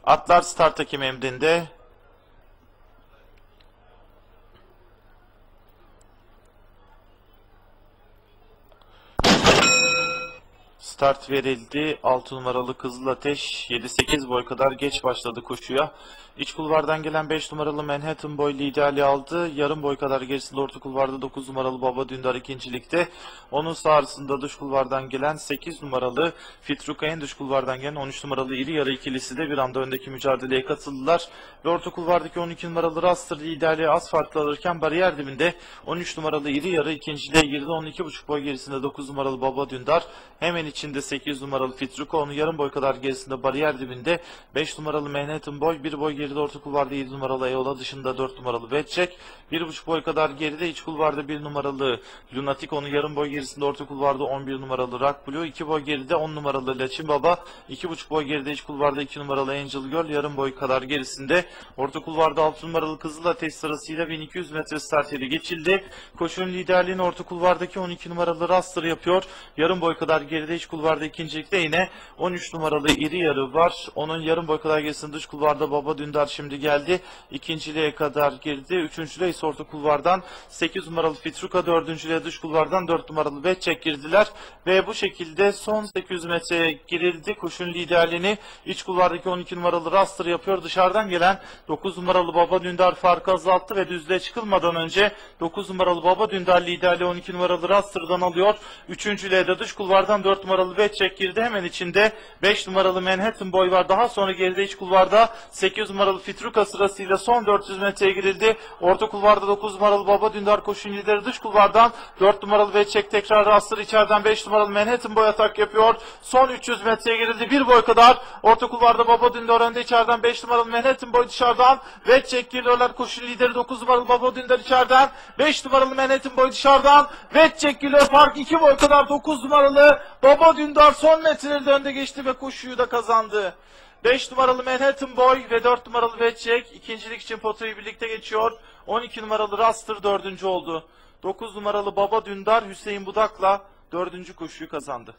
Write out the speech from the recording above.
Atlar start hakem emrinde. Start verildi. 6 numaralı Kızıl Ateş 7-8 boy kadar geç başladı koşuya. İç kulvardan gelen 5 numaralı Manhattan Boy liderliği aldı. Yarım boy kadar gerisinde orta kulvarda 9 numaralı Baba Dündar ikincilikte. Onun sağrısında dış kulvardan gelen 8 numaralı Fitruka, en dış kulvardan gelen 13 numaralı İri Yarı ikilisi de bir anda öndeki mücadeleye katıldılar. Ve orta kulvardaki 12 numaralı Raster liderliği az farklı alırken bariyer dibinde 13 numaralı İri Yarı ikinciliğe girdi. 12,5 boy gerisinde 9 numaralı Baba Dündar. Hemen içinde 8 numaralı Fitruka, onun yarım boy kadar gerisinde bariyer dibinde 5 numaralı Manhattan Boy, 1 boy geride orta kulvarda 7 numaralı Eola, dışında 4 numaralı Betçek, 1,5 boy kadar geride iç kulvarda 1 numaralı Lunatic, onun yarım boy gerisinde orta kulvarda 11 numaralı Rock Blue, 2 boy geride 10 numaralı Laçin Baba, 2,5 boy geride iç kulvarda 2 numaralı Angel Girl, yarım boy kadar gerisinde orta kulvarda 6 numaralı Kızıl Ateş sırasıyla 1200 metre start yeri geçildi. Koşunun liderliğini orta kulvardaki 12 numaralı Raster yapıyor. Yarım boy kadar geride iç kulvarda ikincilikte yine 13 numaralı İri Yarı var. Onun yarım boy kadar gerisinde dış kulvarda Baba Dündar şimdi geldi. İkinciliğe kadar girdi. Üçüncülüğe ise orta kulvardan 8 numaralı Fitruka, dördüncülüğe dış kulvardan 4 numaralı Betçek girdiler. Ve bu şekilde son 800 metreye girildi. Koşunun liderliğini iç kulvardaki 12 numaralı Raster yapıyor. Dışarıdan gelen 9 numaralı Baba Dündar farkı azalttı ve düzlüğe çıkılmadan önce 9 numaralı Baba Dündar liderliği 12 numaralı Raster'dan alıyor. Üçüncülüğe de dış kulvardan 4 numaralı Betçek girdi. Hemen içinde 5 numaralı Manhattan Boy var. Daha sonra geride iç kulvarda 8 numaralı Fitruka sırasıyla son 400 metreye girildi. Orta kulvarda 9 numaralı Baba Dündar koşun lideri, dış kulvardan 4 numaralı Betçek tekrar Raster, içeriden 5 numaralı Manhattan Boy atak yapıyor. Son 300 metreye girildi. 1 boy kadar orta kulvarda Baba Dündar önde, içeriden 5 numaralı Manhattan Boy dışarıdan. Betçek geliyorlar, koşun lideri 9 numaralı Baba Dündar içeriden. 5 numaralı Manhattan Boy dışarıdan. Betçek geliyor, fark 2 boy kadar 9 numaralı Baba Dündar son metreleri de önde geçti ve koşuyu da kazandı. 5 numaralı Manhattan Boy ve 4 numaralı Betçek ikincilik için potayı birlikte geçiyor. 12 numaralı Raster dördüncü oldu. 9 numaralı Baba Dündar Hüseyin Budak'la dördüncü koşuyu kazandı.